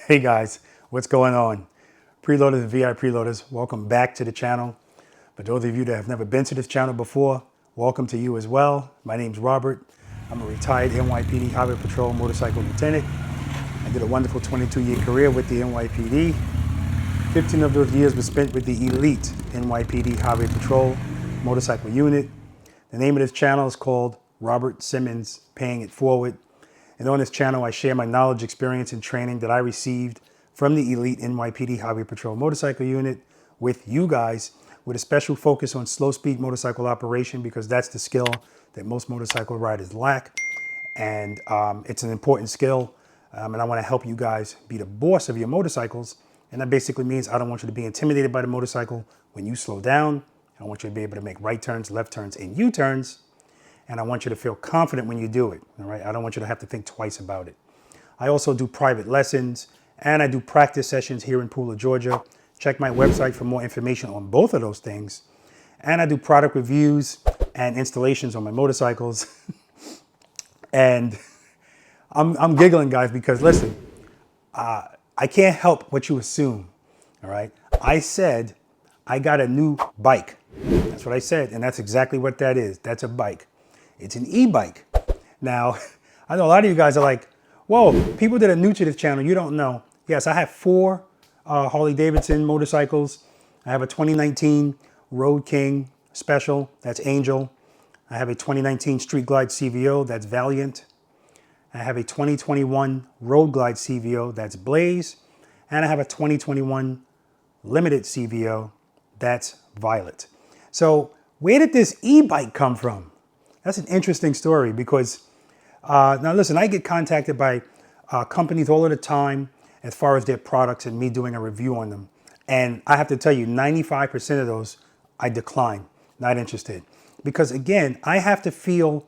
Hey guys, what's going on? Preloaders and V.I.Preloaders, welcome back to the channel. For those of you that have never been to this channel before, welcome to you as well. My name's Robert. I'm a retired NYPD Highway Patrol motorcycle lieutenant. I did a wonderful 22-year career with the NYPD. 15 of those years were spent with the elite NYPD Highway Patrol motorcycle unit. The name of this channel is called Robert Simmons Paying It Forward. And on this channel, I share my knowledge, experience, and training that I received from the elite NYPD Highway Patrol motorcycle unit with you guys, with a special focus on slow speed motorcycle operation, because that's the skill that most motorcycle riders lack. And it's an important skill. And I want to help you guys be the boss of your motorcycles. And that basically means I don't want you to be intimidated by the motorcycle when you slow down. I want you to be able to make right turns, left turns, and U-turns. And I want you to feel confident when you do it, all right? I don't want you to have to think twice about it. I also do private lessons, and I do practice sessions here in Pooler, Georgia. Check my website for more information on both of those things. And I do product reviews and installations on my motorcycles. And I'm giggling, guys, because listen, I can't help what you assume, all right? I said I got a new bike. That's what I said, and that's exactly what that is. That's a bike. It's an e-bike. Now, I know a lot of you guys are like, whoa, people that are new to this channel, you don't know. Yes, I have 4 Harley Davidson motorcycles. I have a 2019 Road King Special, that's Angel. I have a 2019 Street Glide CVO, that's Valiant. I have a 2021 Road Glide CVO, that's Blaze. And I have a 2021 Limited CVO, that's Violet. So where did this e-bike come from? That's an interesting story because, now listen, I get contacted by companies all of the time as far as their products and me doing a review on them. And I have to tell you, 95% of those I decline, not interested. Because again, I have to feel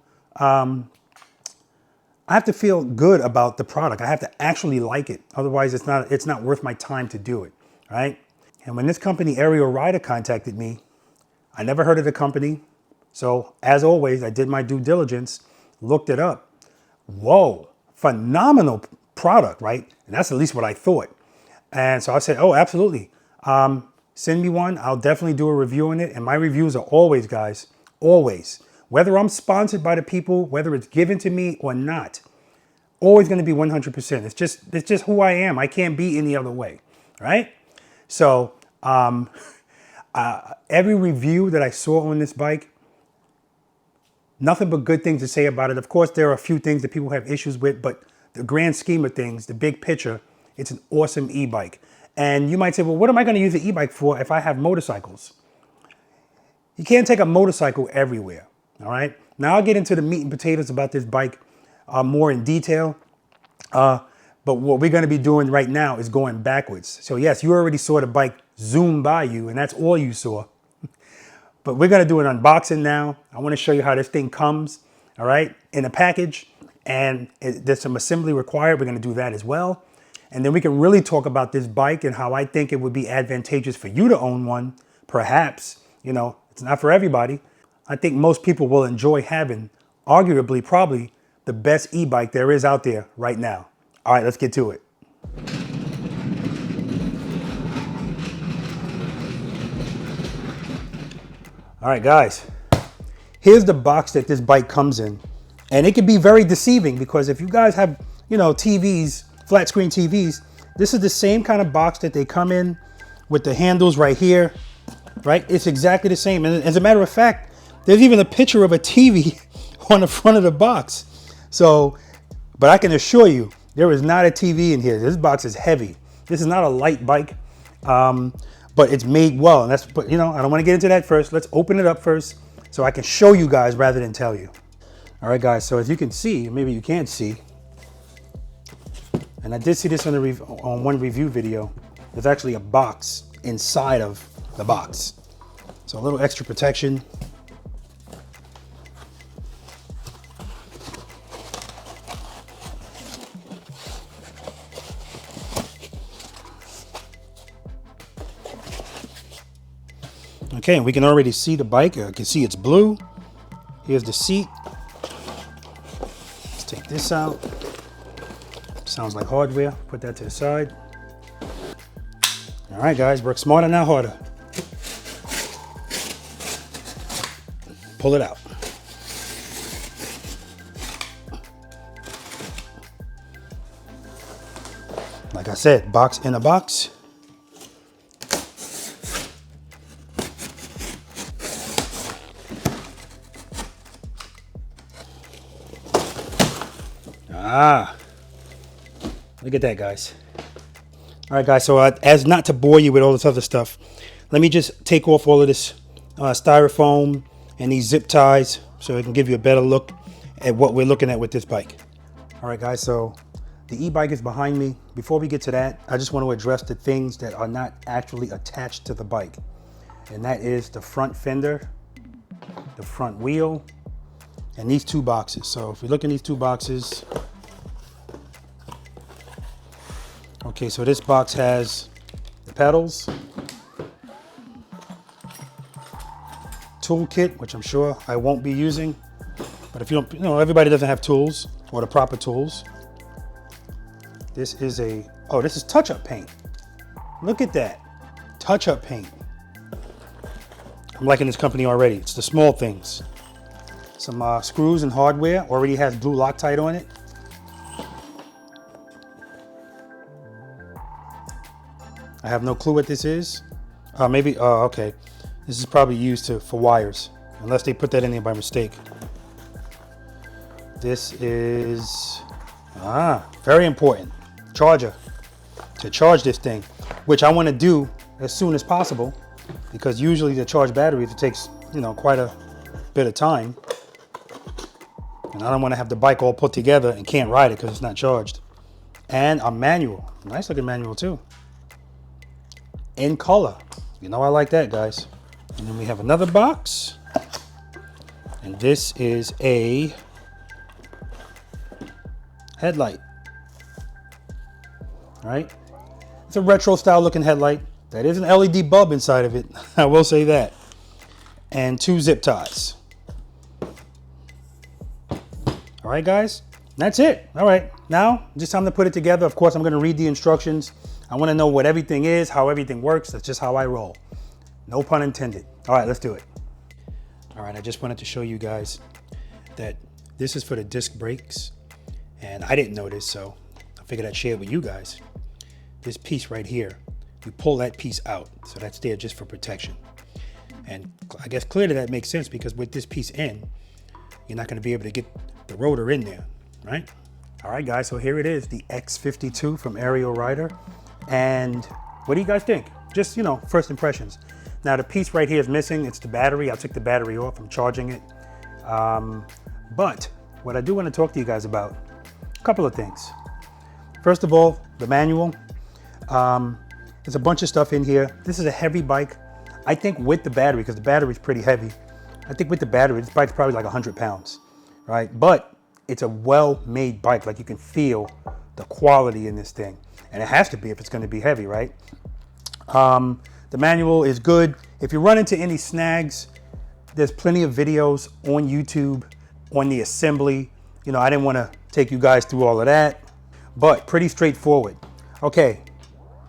good about the product. I have to actually like it. Otherwise, it's not worth my time to do it, right? And when this company, ARIEL Rider, contacted me, I never heard of the company. So as always, I did my due diligence, looked it up. Whoa, phenomenal product, right? And that's at least what I thought. And so I said, oh, absolutely. Send me one. I'll definitely do a review on it. And my reviews are always, guys, always, whether I'm sponsored by the people, whether it's given to me or not, always going to be 100%. It's just who I am. I can't be any other way, right? So every review that I saw on this bike, nothing but good things to say about it. Of course, there are a few things that people have issues with, but the grand scheme of things, the big picture, it's an awesome e-bike. And you might say, well, what am I going to use the e-bike for if I have motorcycles? You can't take a motorcycle everywhere, all right? Now I'll get into the meat and potatoes about this bike more in detail. But what we're going to be doing right now is going backwards. So yes, you already saw the bike zoom by you, and that's all you saw. But we're going to do an unboxing now. I want to show you how this thing comes, all right, in a package. And there's some assembly required. We're going to do that as well. And then we can really talk about this bike and how I think it would be advantageous for you to own one. Perhaps, you know, it's not for everybody. I think most people will enjoy having, arguably, probably the best e-bike there is out there right now. All right, let's get to it. All right, guys, here's the box that this bike comes in. And it can be very deceiving because if you guys have, you know, TVs, flat screen TVs, this is the same kind of box that they come in with the handles right here, right? It's exactly the same. And as a matter of fact, there's even a picture of a TV on the front of the box. So, but I can assure you, there is not a TV in here. This box is heavy. This is not a light bike. But it's made well, and but you know, I don't want to get into that first. Let's open it up first so I can show you guys rather than tell you. All right, guys, so as you can see, maybe you can't see, and I did see this on one review video, there's actually a box inside of the box. So a little extra protection. Okay, and we can already see the bike. I can see it's blue. Here's the seat. Let's take this out. Sounds like hardware. Put that to the side. All right, guys, work smarter, not harder. Pull it out. Like I said, box in a box. Ah, look at that, guys. All right, guys, so as not to bore you with all this other stuff, let me just take off all of this styrofoam and these zip ties so I can give you a better look at what we're looking at with this bike. All right, guys, so the e-bike is behind me. Before we get to that, I just want to address the things that are not actually attached to the bike. And that is the front fender, the front wheel, and these two boxes. So if we look in these two boxes, okay, so this box has the pedals, toolkit, which I'm sure I won't be using, but if you don't, everybody doesn't have tools or the proper tools. This is this is touch-up paint. Look at that, touch-up paint. I'm liking this company already. It's the small things. Some screws and hardware, already has blue Loctite on it. I have no clue what this is. Maybe, okay. This is probably used for wires, unless they put that in there by mistake. This is, very important, charger, to charge this thing, which I want to do as soon as possible, because usually to charge batteries, it takes, quite a bit of time. And I don't want to have the bike all put together and can't ride it because it's not charged. And a manual, nice looking manual too. In color, I like that, guys. And then we have another box, and this is a headlight. All right, it's a retro style looking headlight. That is an LED bulb inside of it, I will say that. And two zip ties. All right, guys, that's it. All right, now just time to put it together. Of course, I'm going to read the instructions. I want to know what everything is, how everything works. That's just how I roll. No pun intended. All right, let's do it. All right, I just wanted to show you guys that this is for the disc brakes. And I didn't know this, so I figured I'd share it with you guys. This piece right here, you pull that piece out. So that's there just for protection. And I guess clearly that makes sense, because with this piece in, you're not going to be able to get the rotor in there, right? All right, guys, so here it is, the X52 from ARIEL Rider. And what do you guys think? Just, first impressions. Now, the piece right here is missing. It's the battery. I took the battery off. I'm charging it. But what I do want to talk to you guys about, a couple of things. First of all, the manual. There's a bunch of stuff in here. This is a heavy bike. I think with the battery, because the battery is pretty heavy, I think with the battery, this bike's probably like 100 pounds, right? But it's a well-made bike. Like, you can feel the quality in this thing. And it has to be if it's going to be heavy, right? The manual is good. If you run into any snags, there's plenty of videos on YouTube on the assembly. I didn't want to take you guys through all of that, but pretty straightforward. Okay,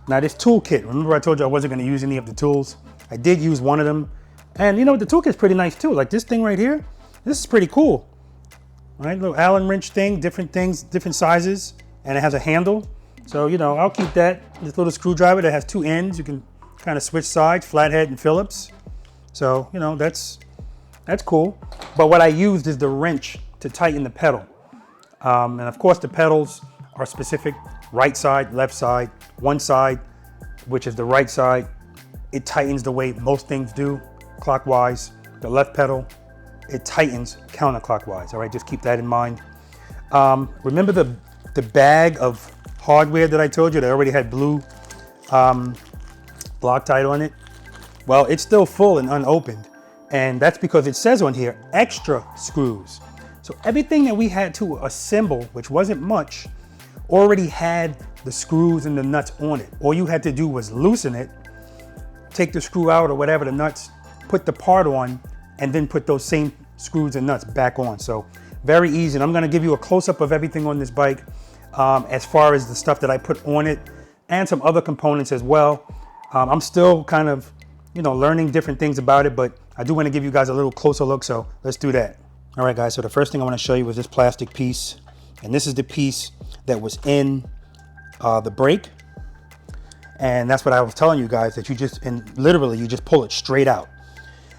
now this toolkit. Remember I told you I wasn't going to use any of the tools? I did use one of them. And the toolkit's pretty nice too. Like this thing right here, this is pretty cool. All right, little Allen wrench thing, different things, different sizes, and it has a handle. So, I'll keep that. This little screwdriver that has two ends. You can kind of switch sides, flathead and Phillips. So, that's cool. But what I used is the wrench to tighten the pedal. And of course the pedals are specific, right side, left side, one side, which is the right side. It tightens the way most things do, clockwise. The left pedal, it tightens counterclockwise. All right, just keep that in mind. Remember the bag of hardware that I told you that already had blue Loctite on it? Well, it's still full and unopened. And that's because it says on here, extra screws. So everything that we had to assemble, which wasn't much, already had the screws and the nuts on it. All you had to do was loosen it, take the screw out or whatever, the nuts, put the part on, and then put those same screws and nuts back on. So very easy. And I'm gonna give you a close-up of everything on this bike as far as the stuff that I put on it and some other components as well. I'm still kind of, learning different things about it, but I do want to give you guys a little closer look, so let's do that. All right, guys, so the first thing I want to show you is this plastic piece, and this is the piece that was in the brake, and that's what I was telling you guys, that literally you just pull it straight out.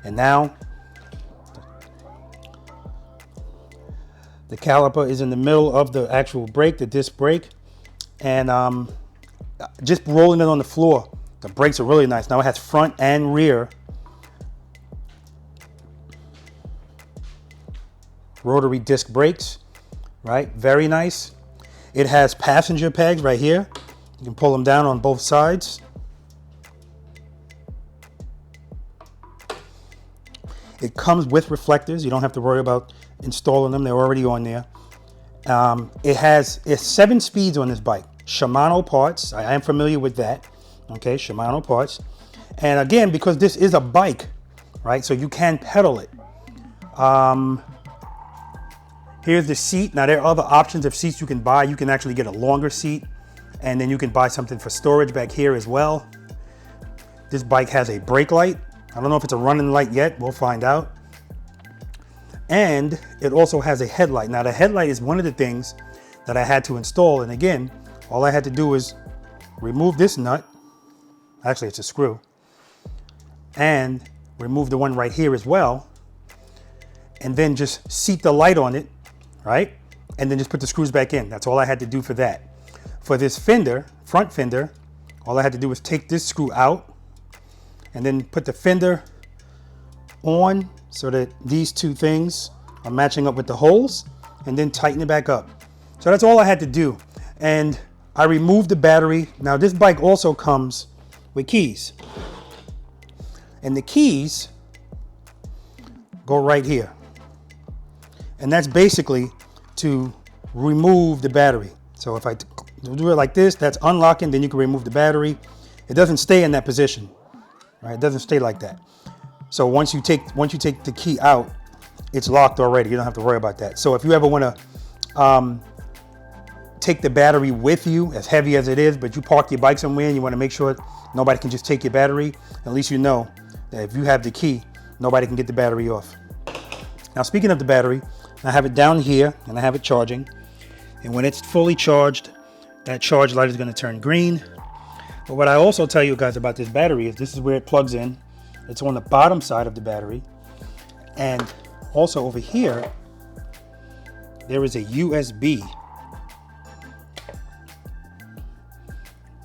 And now the caliper is in the middle of the actual brake, the disc brake, and just rolling it on the floor, the brakes are really nice. Now it has front and rear rotary disc brakes, right? Very nice. It has passenger pegs right here. You can pull them down on both sides. It comes with reflectors. You don't have to worry about installing them. They're already on there. It's 7 speeds on this bike. Shimano parts. I am familiar with that. Okay, Shimano parts. And again, because this is a bike, right? So you can pedal it. Here's the seat. Now there are other options of seats you can buy. You can actually get a longer seat, and then you can buy something for storage back here as well. This bike has a brake light. I don't know if it's a running light yet. We'll find out. And it also has a headlight. Now the headlight is one of the things that I had to install. And again, all I had to do is remove this nut. Actually, it's a screw. And remove the one right here as well. And then just seat the light on it, right? And then just put the screws back in. That's all I had to do for that. For this fender, front fender, all I had to do was take this screw out and then put the fender on so that these two things are matching up with the holes, and then tighten it back up. So that's all I had to do. And I removed the battery. Now this bike also comes with keys. And the keys go right here. And that's basically to remove the battery. So if I do it like this, that's unlocking, then you can remove the battery. It doesn't stay in that position, right? It doesn't stay like that. So once you take the key out, it's locked already. You don't have to worry about that. So if you ever want to take the battery with you, as heavy as it is, but you park your bike somewhere and you want to make sure nobody can just take your battery, at least you know that if you have the key, nobody can get the battery off. Now speaking of the battery, I have it down here and I have it charging. And when it's fully charged, that charge light is going to turn green. But what I also tell you guys about this battery is this is where it plugs in. It's on the bottom side of the battery. And also over here, there is a USB.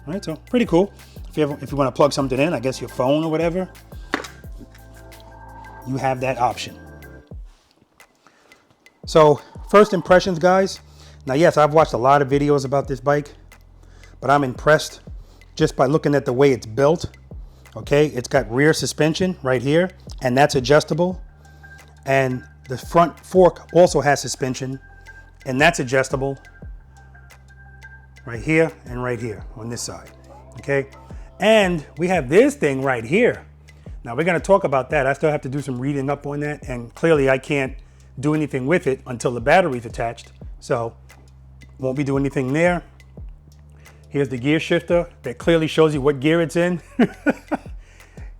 All right, so pretty cool. If you want to plug something in, I guess your phone or whatever, you have that option. So first impressions, guys. Now, yes, I've watched a lot of videos about this bike, but I'm impressed just by looking at the way it's built. Okay, it's got rear suspension right here, and that's adjustable. And the front fork also has suspension, and that's adjustable right here and right here on this side. Okay, and we have this thing right here. Now we're going to talk about that. I still have to do some reading up on that, and clearly I can't do anything with it until the battery's attached, so won't be doing anything there. Here's the gear shifter that clearly shows you what gear it's in.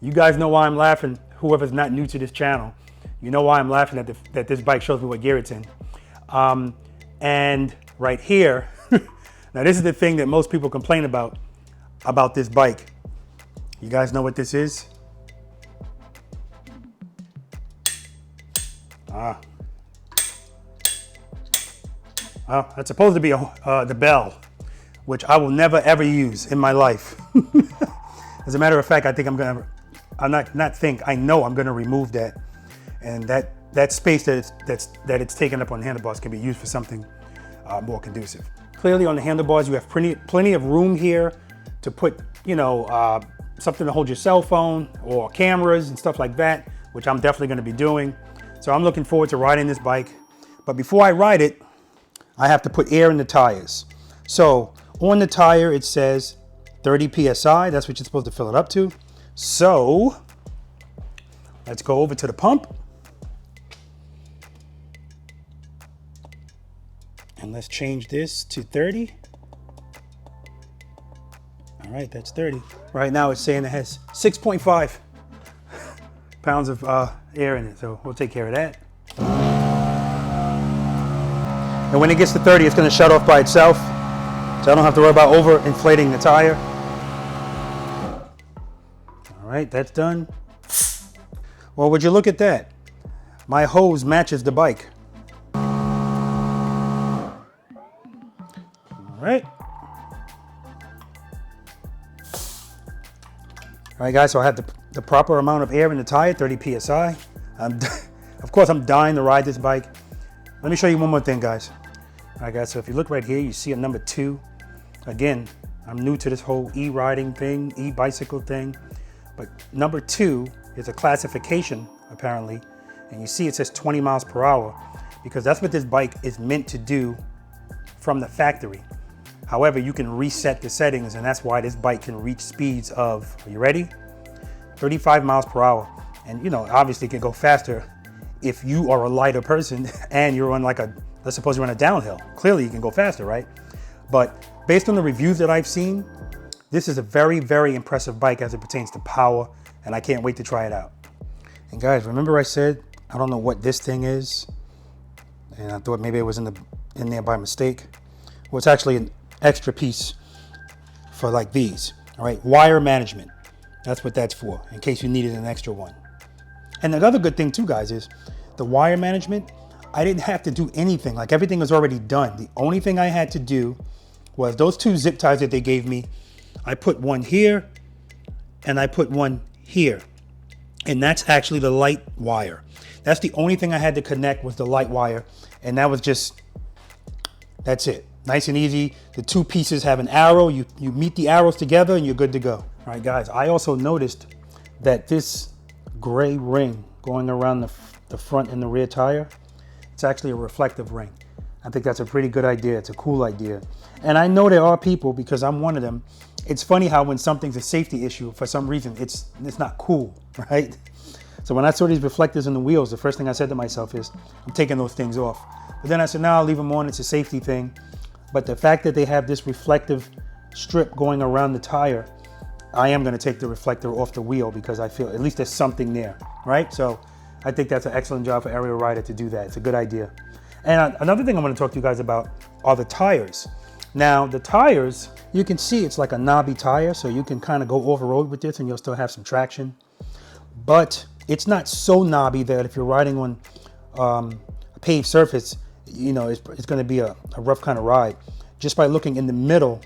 You guys know why I'm laughing. Whoever's not new to this channel, you know why I'm laughing that this bike shows me what gear it's in. And right here, now this is the thing that most people complain about this bike. You guys know what this is? That's supposed to be the bell, which I will never ever use in my life. As a matter of fact, I think I know I'm gonna remove that, and that space that it's taken up on the handlebars can be used for something more conducive. Clearly on the handlebars, you have plenty of room here to put, something to hold your cell phone or cameras and stuff like that, which I'm definitely gonna be doing. So I'm looking forward to riding this bike. But before I ride it, I have to put air in the tires. So on the tire, it says 30 PSI. That's what you're supposed to fill it up to. So let's go over to the pump. And let's change this to 30. All right, that's 30. Right now it's saying it has 6.5 pounds of air in it, so we'll take care of that. And when it gets to 30, it's going to shut off by itself, so I don't have to worry about over inflating the tire. All right, that's done. Well, would you look at that? My hose matches the bike. All right. All right, guys, so I have the proper amount of air in the tire, 30 PSI. Of course, I'm dying to ride this bike. Let me show you one more thing, guys. All right, guys, so if you look right here, you see a number 2. Again, I'm new to this whole e-riding thing, e-bicycle thing. But number 2 is a classification, apparently. And you see it says 20 miles per hour because that's what this bike is meant to do from the factory. However, you can reset the settings, and that's why this bike can reach speeds of, are you ready? 35 miles per hour. And you know, obviously it can go faster if you are a lighter person and you're on like let's suppose you're on a downhill. Clearly you can go faster, right? But based on the reviews that I've seen, this is a very, very impressive bike as it pertains to power, and I can't wait to try it out. And guys, remember I said, I don't know what this thing is, and I thought maybe it was in there by mistake. Well, it's actually an extra piece for like these, all right? Wire management, that's what that's for, in case you needed an extra one. And another good thing too, guys, is the wire management, I didn't have to do anything. Like everything was already done. The only thing I had to do was those 2 zip ties that they gave me. I put one here and I put one here. And that's actually the light wire. That's the only thing I had to connect was the light wire. And that was just, that's it. Nice and easy. The 2 pieces have an arrow. You meet the arrows together and you're good to go. All right, guys, I also noticed that this gray ring going around the front and the rear tire, it's actually a reflective ring. I think that's a pretty good idea. It's a cool idea. And I know there are people, because I'm one of them, it's funny how when something's a safety issue, for some reason, it's not cool, right? So when I saw these reflectors in the wheels, the first thing I said to myself is, I'm taking those things off. But then I said, no, I'll leave them on. It's a safety thing. But the fact that they have this reflective strip going around the tire, I am going to take the reflector off the wheel because I feel at least there's something there, right? So I think that's an excellent job for Ariel Rider to do that. It's a good idea. And another thing I want to talk to you guys about are the tires. Now, the tires, you can see it's like a knobby tire, so you can kind of go off-road with this and you'll still have some traction. But it's not so knobby that if you're riding on a paved surface, you know, it's going to be a rough kind of ride. Just by looking in the middle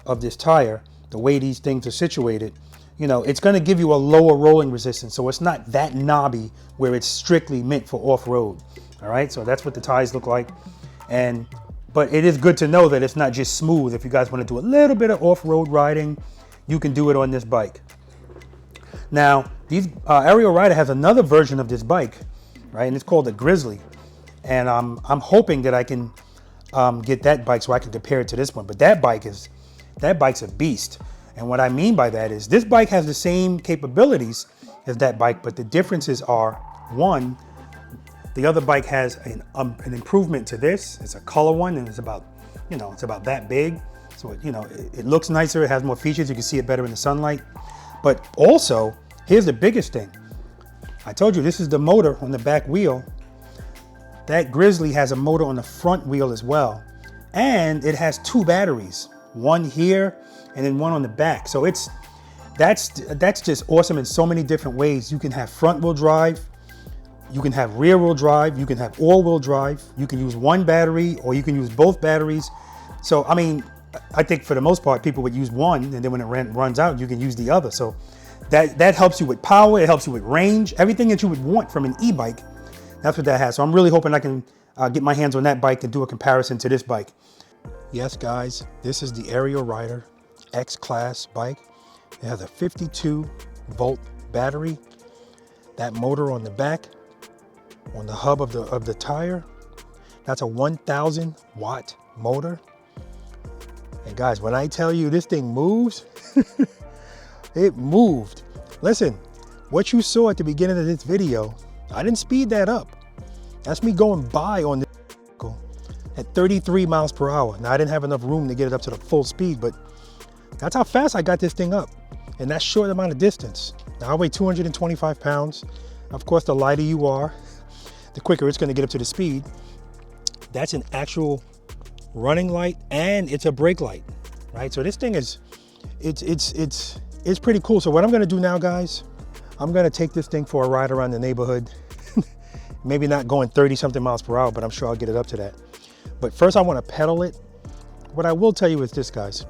of this tire, the way these things are situated, you know, it's going to give you a lower rolling resistance. So it's not that knobby where it's strictly meant for off-road. All right, so that's what the tires look like. But it is good to know that it's not just smooth. If you guys want to do a little bit of off-road riding, you can do it on this bike. Now, Ariel Rider has another version of this bike, right? And it's called the Grizzly. And I'm hoping that I can get that bike so I can compare it to this one. But that bike's a beast. And what I mean by that is this bike has the same capabilities as that bike, but the differences are, one, the other bike has an improvement to this. It's a color one, and it's about, you know, it's about that big. So, it looks nicer. It has more features. You can see it better in the sunlight. But also, here's the biggest thing. I told you this is the motor on the back wheel. That Grizzly has a motor on the front wheel as well. And it has 2 batteries, one here and then one on the back. So that's just awesome in so many different ways. You can have front wheel drive. You can have rear wheel drive. You can have all wheel drive. You can use one battery or you can use both batteries. So, I mean, I think for the most part, people would use one, and then when it runs out, you can use the other. So that helps you with power. It helps you with range, everything that you would want from an e-bike. That's what that has. So I'm really hoping I can get my hands on that bike and do a comparison to this bike. Yes, guys, this is the Ariel Rider X-Class bike. It has a 52-volt battery. That motor on the back, on the hub of the tire, that's a 1,000-watt motor. And guys, when I tell you this thing moves, it moved. Listen, what you saw at the beginning of this video, I didn't speed that up. That's me going by on this vehicle at 33 miles per hour. Now, I didn't have enough room to get it up to the full speed, but that's how fast I got this thing up in that short amount of distance. Now I weigh 225 pounds. Of course, the lighter you are, the quicker it's going to get up to the speed. That's an actual running light, and it's a brake light, right? So this thing is, it's pretty cool. So what I'm going to do now, guys, I'm going to take this thing for a ride around the neighborhood. Maybe not going 30 something miles per hour, but I'm sure I'll get it up to that. But first I want to pedal it. What I will tell you is this, guys.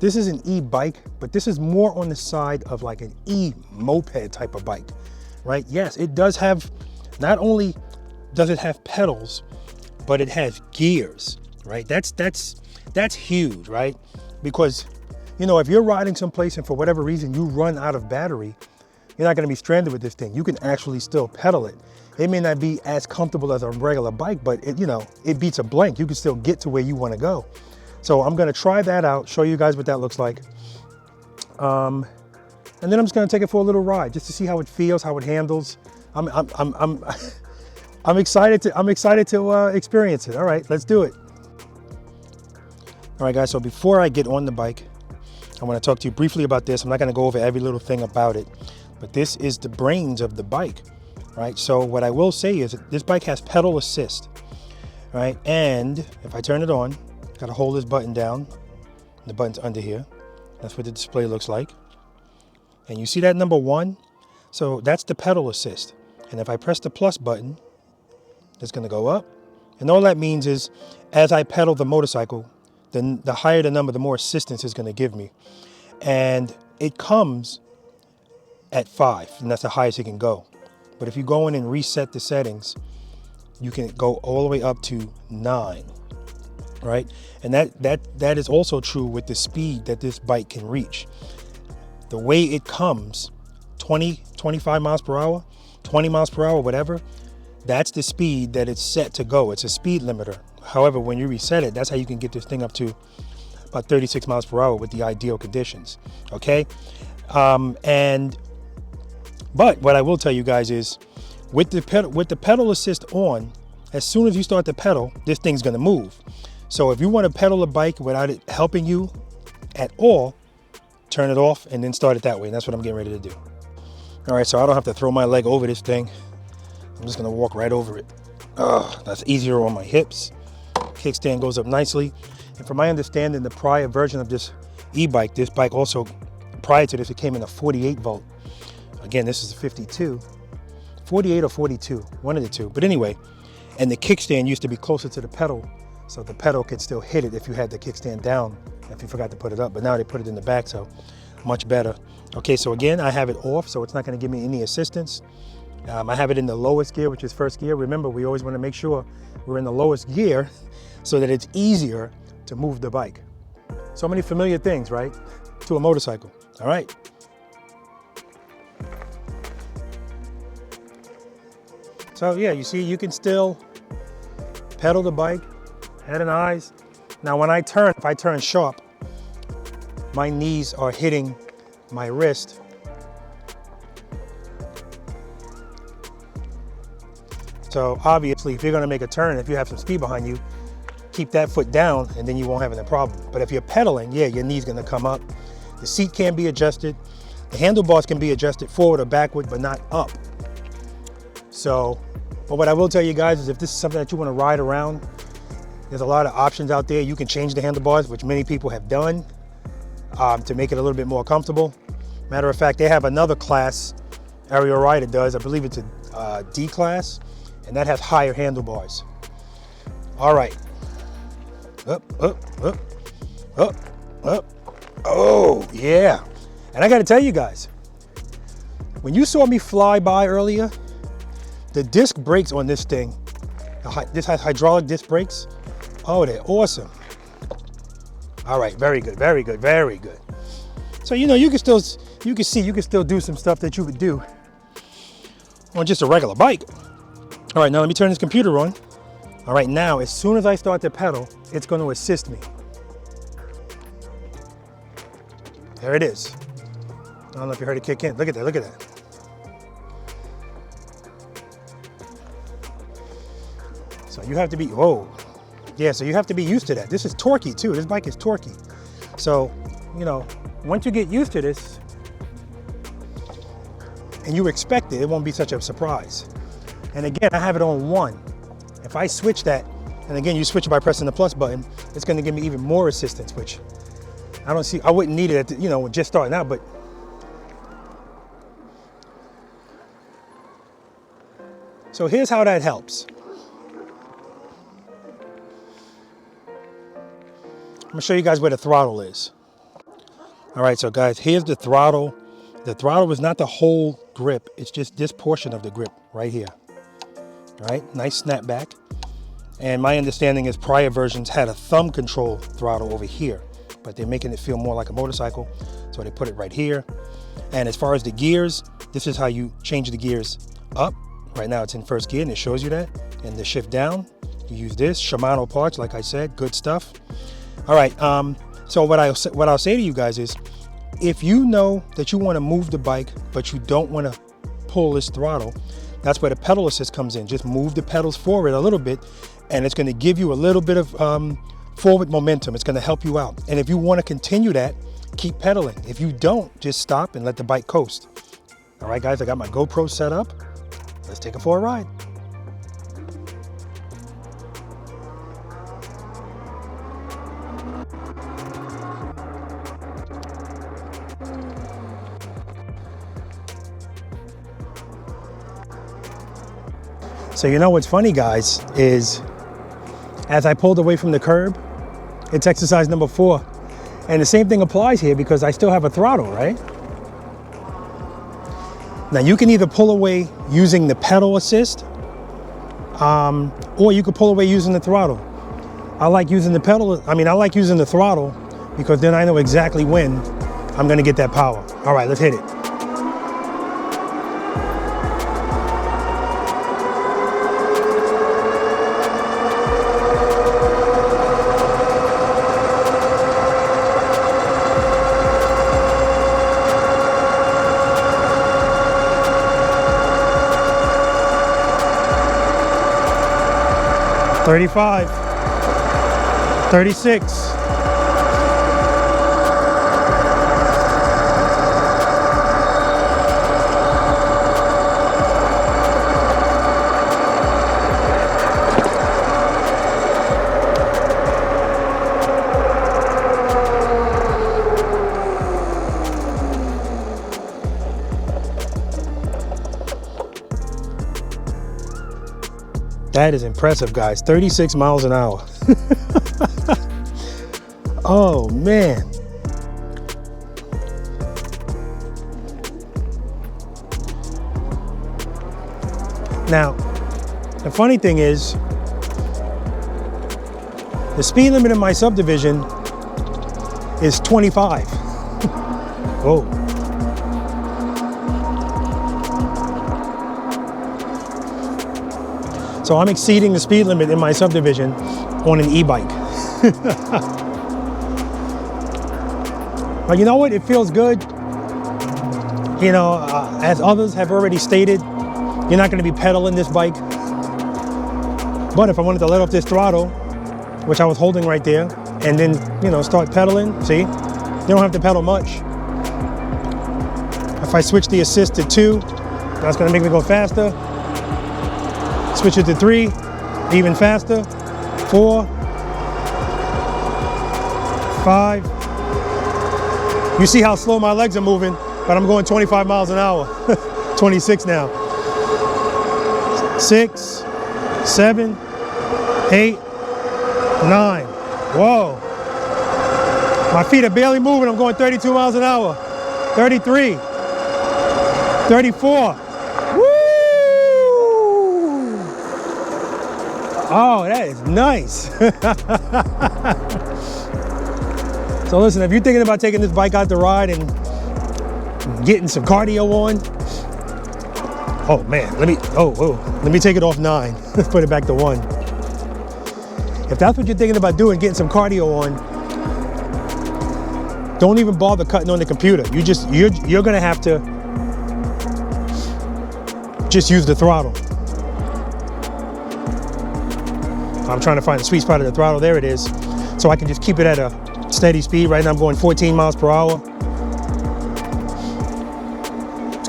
This is an e-bike, but this is more on the side of like an e-moped type of bike, right? Yes, it does have, not only does it have pedals, but it has gears, right? That's huge, right? Because, you know, if you're riding someplace and for whatever reason you run out of battery, you're not gonna be stranded with this thing. You can actually still pedal it. It may not be as comfortable as a regular bike, but it, you know, it beats a blank. You can still get to where you wanna go. So I'm gonna try that out, show you guys what that looks like. And then I'm just gonna take it for a little ride just to see how it feels, how it handles. I'm excited to experience it. All right, let's do it. All right, guys, so before I get on the bike, I wanna talk to you briefly about this. I'm not gonna go over every little thing about it, but this is the brains of the bike, right? So what I will say is that this bike has pedal assist, right? And if I turn it on, gotta hold this button down. The button's under here. That's what the display looks like. And you see that number 1? So that's the pedal assist. And if I press the plus button, it's gonna go up. And all that means is, as I pedal the motorcycle, then the higher the number, the more assistance it's gonna give me. And it comes at 5, and that's the highest it can go. But if you go in and reset the settings, you can go all the way up to 9. Right? And that is also true with the speed that this bike can reach. The way it comes, 20, 25 miles per hour, 20 miles per hour, whatever, that's the speed that it's set to go. It's a speed limiter. However, when you reset it, that's how you can get this thing up to about 36 miles per hour with the ideal conditions. Okay? But what I will tell you guys is, with the pedal assist on, as soon as you start to pedal, this thing's gonna move. So if you want to pedal a bike without it helping you at all, turn it off and then start it that way. And that's what I'm getting ready to do. All right, so I don't have to throw my leg over this thing. I'm just gonna walk right over it. That's easier on my hips. Kickstand goes up nicely. And from my understanding, the prior version of this e-bike, this bike also, prior to this, it came in a 48 volt. Again, this is a 52. 48 or 42, one of the two. But anyway, and the kickstand used to be closer to the pedal, so the pedal could still hit it if you had the kickstand down, if you forgot to put it up. But now they put it in the back, so much better. Okay, so again, I have it off, so it's not gonna give me any assistance. I have it in the lowest gear, which is first gear. Remember, we always wanna make sure we're in the lowest gear so that it's easier to move the bike. So many familiar things, right? To a motorcycle, all right? So yeah, you see, you can still pedal the bike, head and eyes. Now when I turn, if I turn sharp, my knees are hitting my wrist. So obviously, if you're gonna make a turn, if you have some speed behind you, keep that foot down and then you won't have any problem. But if you're pedaling, yeah, your knee's gonna come up. The seat can be adjusted. The handlebars can be adjusted forward or backward, but not up. So, but what I will tell you guys is if this is something that you wanna ride around, there's a lot of options out there. You can change the handlebars, which many people have done to make it a little bit more comfortable. Matter of fact, they have another class, ARIEL Rider does, I believe it's a D class, and that has higher handlebars. All right, up, up, up, up, up. Oh, yeah. And I gotta tell you guys, when you saw me fly by earlier, the disc brakes on this thing, this has hydraulic disc brakes. Oh, they're awesome. All right, very good, very good, very good. So, you know, you can still do some stuff that you would do on just a regular bike. All right, now let me turn this computer on. All right, now, as soon as I start to pedal, it's going to assist me. There it is. I don't know if you heard it kick in. Look at that, look at that. So you have to be, whoa. Yeah, so you have to be used to that. This is torquey too. This bike is torquey. So, you know, once you get used to this, and you expect it, it won't be such a surprise. And again, I have it on 1. If I switch that, and again, you switch it by pressing the plus button, it's gonna give me even more assistance, which I wouldn't need it at, you know, just starting out, but so here's how that helps. I'm gonna show you guys where the throttle is. All right, so guys, here's the throttle. The throttle is not the whole grip, it's just this portion of the grip right here. All right, nice snapback. And my understanding is prior versions had a thumb control throttle over here, but they're making it feel more like a motorcycle, so they put it right here. And as far as the gears, this is how you change the gears up. Right now it's in first gear and it shows you that. And the shift down, you use this. Shimano parts, like I said, good stuff. All right, so what I'll say to you guys is, if you know that you want to move the bike, but you don't want to pull this throttle, that's where the pedal assist comes in. Just move the pedals forward a little bit, and it's going to give you a little bit of forward momentum. It's going to help you out. And if you want to continue that, keep pedaling. If you don't, just stop and let the bike coast. All right, guys, I got my GoPro set up. Let's take it for a ride. So you know what's funny, guys, is as I pulled away from the curb, it's exercise number 4. And the same thing applies here because I still have a throttle, right? Now you can either pull away using the pedal assist, or you could pull away using the throttle. I like using the I like using the throttle because then I know exactly when I'm gonna get that power. All right, let's hit it. $35, $36. That is impressive, guys. 36 miles an hour. Oh, man. Now, the funny thing is, the speed limit in my subdivision is 25. Whoa. So I'm exceeding the speed limit in my subdivision on an e-bike. But you know what? It feels good. You know, as others have already stated, you're not going to be pedaling this bike. But if I wanted to let off this throttle, which I was holding right there, and then, you know, start pedaling, see? You don't have to pedal much. If I switch the assist to 2, that's going to make me go faster. Switch it to 3, even faster. 4, 5. You see how slow my legs are moving, but I'm going 25 miles an hour. 26 now. 6, 7, 8, 9. Whoa. My feet are barely moving. I'm going 32 miles an hour. 33, 34. Oh, that is nice. So listen, if you're thinking about taking this bike out to ride and getting some cardio on, oh man, let me take it off 9. Let's put it back to 1. If that's what you're thinking about doing, getting some cardio on, don't even bother cutting on the computer. You're gonna have to just use the throttle. I'm trying to find the sweet spot of the throttle. There it is. So I can just keep it at a steady speed. Right now I'm going 14 miles per hour.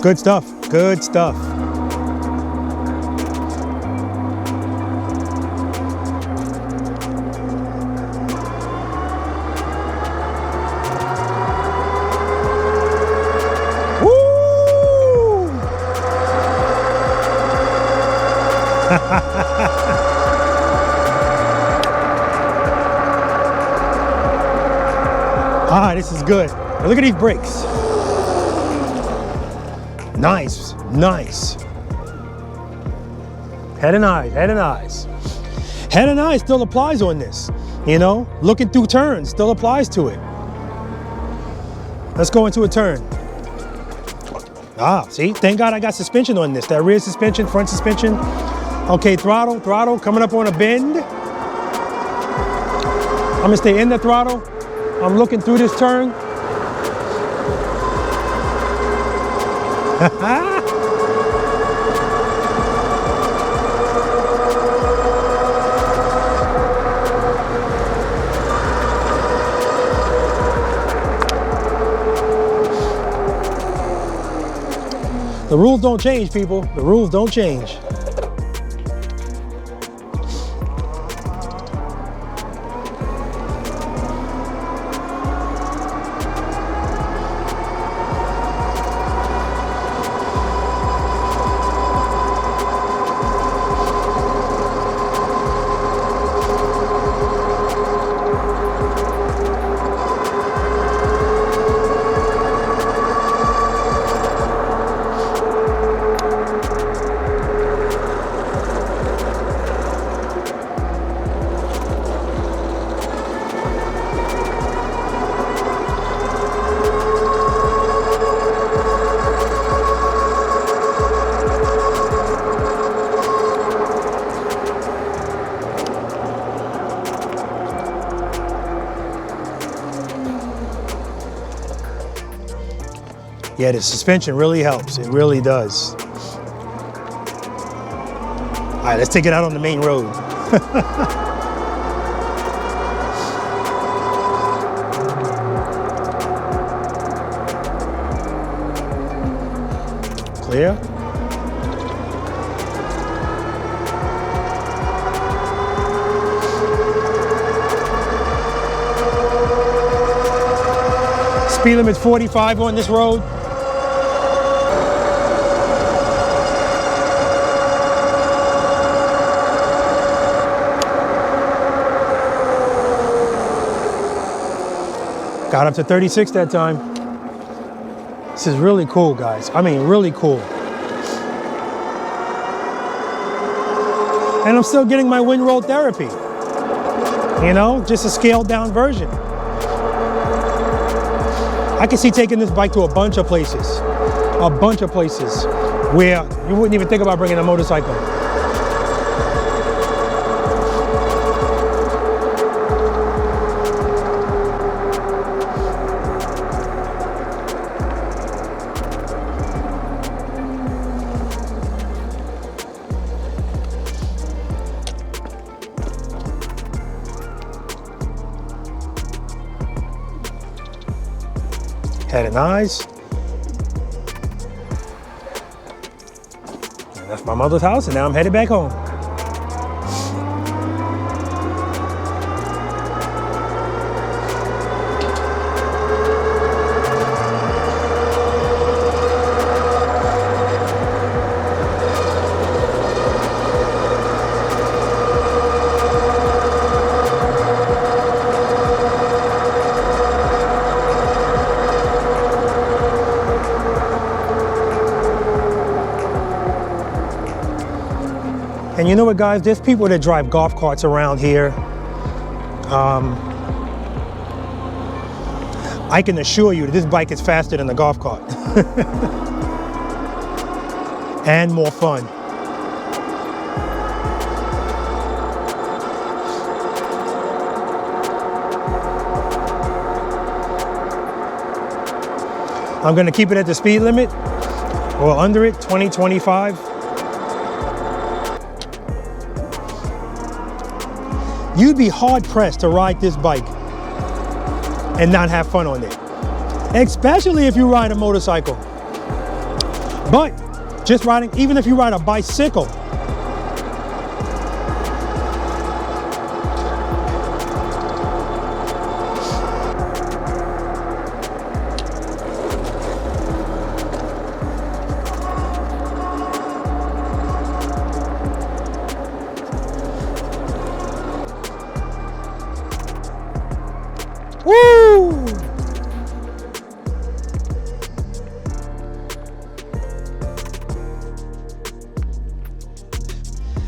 Good stuff, good stuff. Woo! Ah, this is good. Now look at these brakes. Nice, nice. Head and eyes, head and eyes. Head and eyes still applies on this. You know, looking through turns still applies to it. Let's go into a turn. Ah, see, thank God I got suspension on this. That rear suspension, front suspension. Okay, throttle, coming up on a bend. I'm gonna stay in the throttle. I'm looking through this turn. The rules don't change, people. The rules don't change. Yeah, the suspension really helps. It really does. All right, let's take it out on the main road. Clear. Speed limit's 45 on this road. Got up to 36 that time. This is really cool, guys. I mean, really cool. And I'm still getting my wind roll therapy. You know, just a scaled down version. I can see taking this bike to a bunch of places where you wouldn't even think about bringing a motorcycle. Head and eyes. And that's my mother's house, and now I'm headed back home. And you know what, guys? There's people that drive golf carts around here. I can assure you that this bike is faster than the golf cart. And more fun. I'm gonna keep it at the speed limit or under it, 20, 25. You'd be hard pressed to ride this bike and not have fun on it. Especially if you ride a motorcycle. But just riding, even if you ride a bicycle, woo!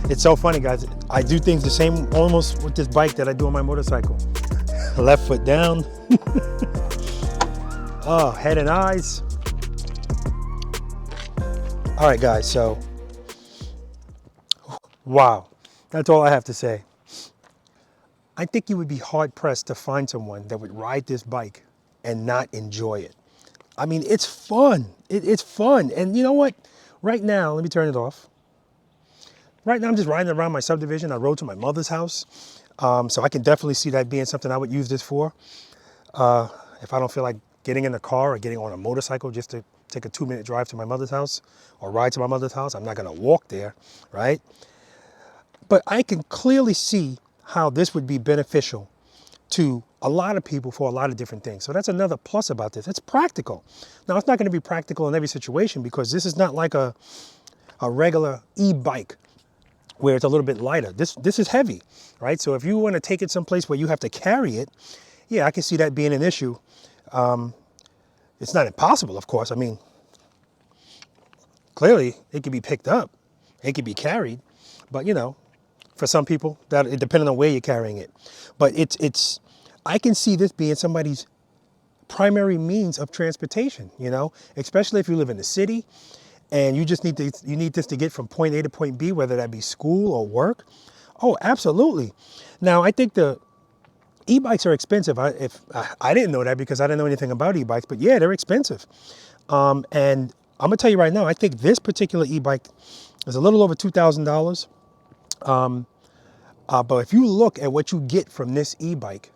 It's so funny, guys. I do things the same almost with this bike that I do on my motorcycle. Left foot down. Oh, head and eyes. All right, guys, so wow, that's all I have to say. I think you would be hard pressed to find someone that would ride this bike and not enjoy it. I mean, it's fun. It's fun. And you know what? Right now, let me turn it off. Right now, I'm just riding around my subdivision. I rode to my mother's house. So I can definitely see that being something I would use this for. If I don't feel like getting in the car or getting on a motorcycle just to take a 2-minute drive to my mother's house or ride to my mother's house, I'm not gonna walk there, right? But I can clearly see how this would be beneficial to a lot of people for a lot of different things. So that's another plus about this. It's practical. Now, it's not gonna be practical in every situation because this is not like a regular e-bike where it's a little bit lighter. This is heavy, right? So if you want to take it someplace where you have to carry it, yeah, I can see that being an issue. It's not impossible, of course. I mean, clearly it can be picked up, it can be carried, but you know, for some people, that it depending on where you're carrying it. But I can see this being somebody's primary means of transportation, you know, especially if you live in the city and you just need this to get from point A to point B, whether that be school or work. Oh, absolutely. Now, I think the e-bikes are expensive. I didn't know that because I didn't know anything about e-bikes, but yeah, they're expensive. And I'm gonna tell you right now, I think this particular e-bike is a little over $2,000. But if you look at what you get from this e-bike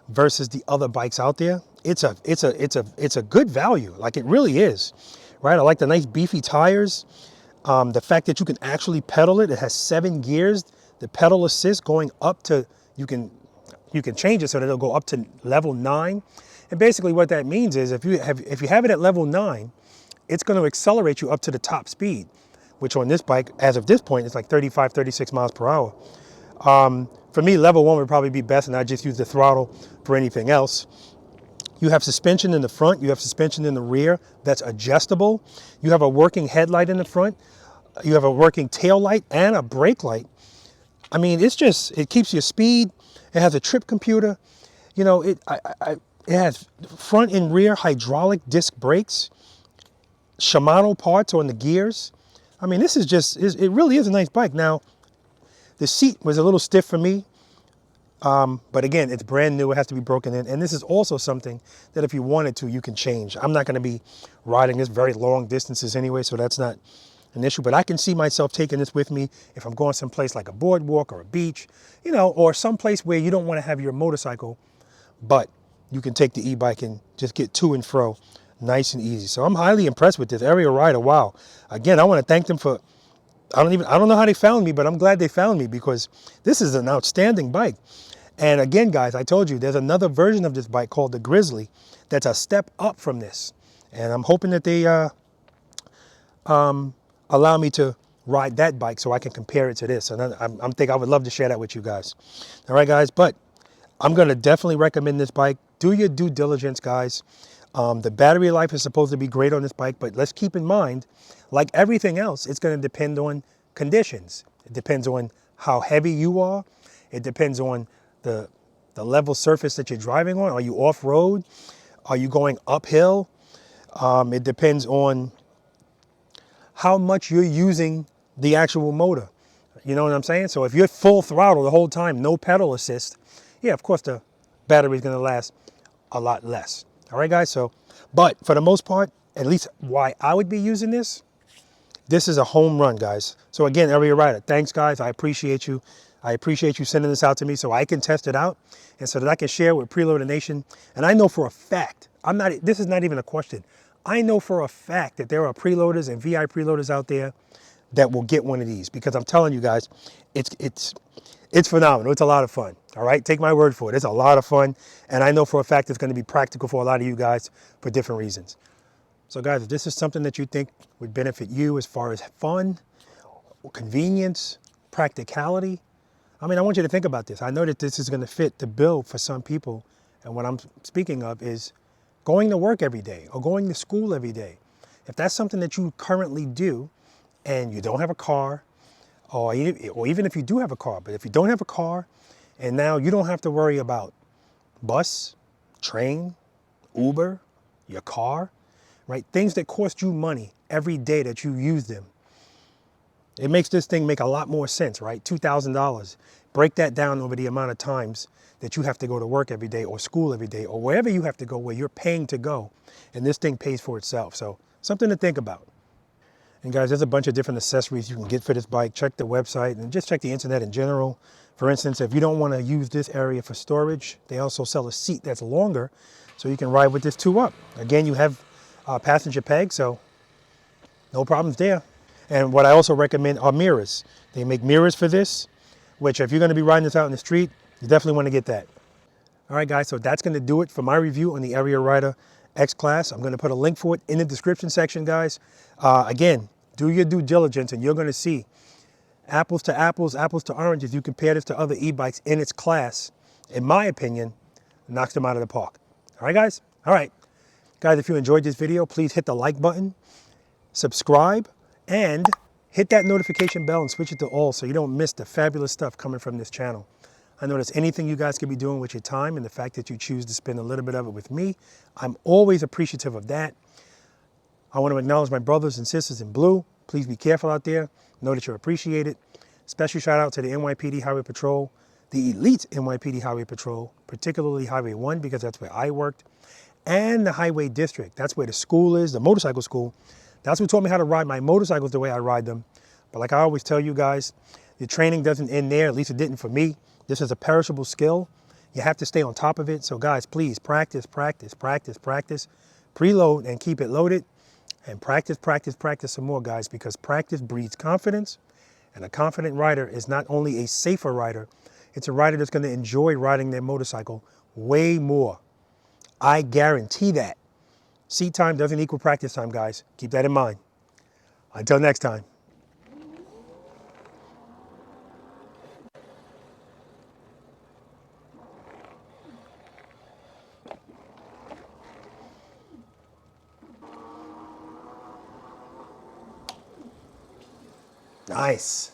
versus the other bikes out there, it's a good value. Like it really is, right? I like the nice beefy tires. The fact that you can actually pedal it. It has 7 gears. The pedal assist going up to, you can change it so that it'll go up to level 9. And basically what that means is if you have it at level 9, it's going to accelerate you up to the top speed, which on this bike, as of this point, is like 35, 36 miles per hour. For me, level 1 would probably be best, and I just use the throttle for anything else. You have suspension in the front, you have suspension in the rear that's adjustable. You have a working headlight in the front. You have a working tail light and a brake light. I mean, it keeps your speed. It has a trip computer. You know, it has front and rear hydraulic disc brakes, Shimano parts on the gears. I mean, this is it really is a nice bike. Now, the seat was a little stiff for me, but again, it's brand new. It has to be broken in. And this is also something that if you wanted to, you can change. I'm not going to be riding this very long distances anyway, so that's not an issue. But I can see myself taking this with me if I'm going someplace like a boardwalk or a beach, you know, or someplace where you don't want to have your motorcycle, but you can take the e-bike and just get to and fro nice and easy. So I'm highly impressed with this. ARIEL Rider, wow. Again, I want to thank them for, I don't know how they found me, but I'm glad they found me because this is an outstanding bike. And again, guys, I told you there's another version of this bike called the Grizzly that's a step up from this. And I'm hoping that they allow me to ride that bike so I can compare it to this. And I'm thinking I would love to share that with you guys. All right, guys, but I'm going to definitely recommend this bike. Do your due diligence, guys. The battery life is supposed to be great on this bike, but let's keep in mind, like everything else, it's going to depend on conditions. It depends on how heavy you are. It depends on the level surface that you're driving on. Are you off-road? Are you going uphill? It depends on how much you're using the actual motor. You know what I'm saying? So if you're full throttle the whole time, no pedal assist, yeah, of course the battery is going to last a lot less. All right, guys. So, but for the most part, at least why I would be using this, this is a home run, guys. So again, ARIEL Rider, thanks, guys. I appreciate you. I appreciate you sending this out to me so I can test it out and so that I can share with Preloader Nation. And I know for a fact, this is not even a question. I know for a fact that there are preloaders and VI preloaders out there that will get one of these, because I'm telling you guys, it's phenomenal. It's a lot of fun. All right, take my word for it. It's a lot of fun, and I know for a fact it's going to be practical for a lot of you guys for different reasons. So guys, if this is something that you think would benefit you as far as fun, convenience, practicality, I mean, I want you to think about this. I know that this is going to fit the bill for some people, and what I'm speaking of is going to work every day or going to school every day. If that's something that you currently do and you don't have a car, or even if you do have a car, but if you don't have a car and now you don't have to worry about bus, train, Uber, your car, right? Things that cost you money every day that you use them. It makes this thing make a lot more sense, right? $2,000. Break that down over the amount of times that you have to go to work every day or school every day or wherever you have to go where you're paying to go. And this thing pays for itself. So something to think about. And guys, there's a bunch of different accessories you can get for this bike. Check the website and just check the internet in general. For instance, if you don't want to use this area for storage, they also sell a seat that's longer so you can ride with this two up. Again, you have passenger peg, so no problems there. And what I also recommend are mirrors. They make mirrors for this, which if you're going to be riding this out in the street, you definitely want to get that. All right, guys, so that's going to do it for my review on the ARIEL Rider X-Class. I'm going to put a link for it in the description section, guys. Again, do your due diligence, and you're going to see apples to apples, apples to oranges. You compare this to other e-bikes in its class, in my opinion, knocks them out of the park. All right, guys? All right. Guys, if you enjoyed this video, please hit the like button, subscribe, and hit that notification bell and switch it to all so you don't miss the fabulous stuff coming from this channel. I know there's anything you guys could be doing with your time, and the fact that you choose to spend a little bit of it with me, I'm always appreciative of that. I want to acknowledge my brothers and sisters in blue. Please be careful out there. Know that you're appreciated. Special shout out to the NYPD Highway Patrol, the elite NYPD Highway Patrol, particularly Highway 1 because that's where I worked, and the Highway District. That's where the school is, the motorcycle school. That's what taught me how to ride my motorcycles the way I ride them. But like I always tell you guys, the training doesn't end there, at least it didn't for me. This is a perishable skill. You have to stay on top of it. So guys, please practice, practice, practice, practice. Preload and keep it loaded. And practice, practice, practice some more, guys, because practice breeds confidence. And a confident rider is not only a safer rider, it's a rider that's going to enjoy riding their motorcycle way more. I guarantee that. Seat time doesn't equal practice time, guys. Keep that in mind. Until next time. Nice.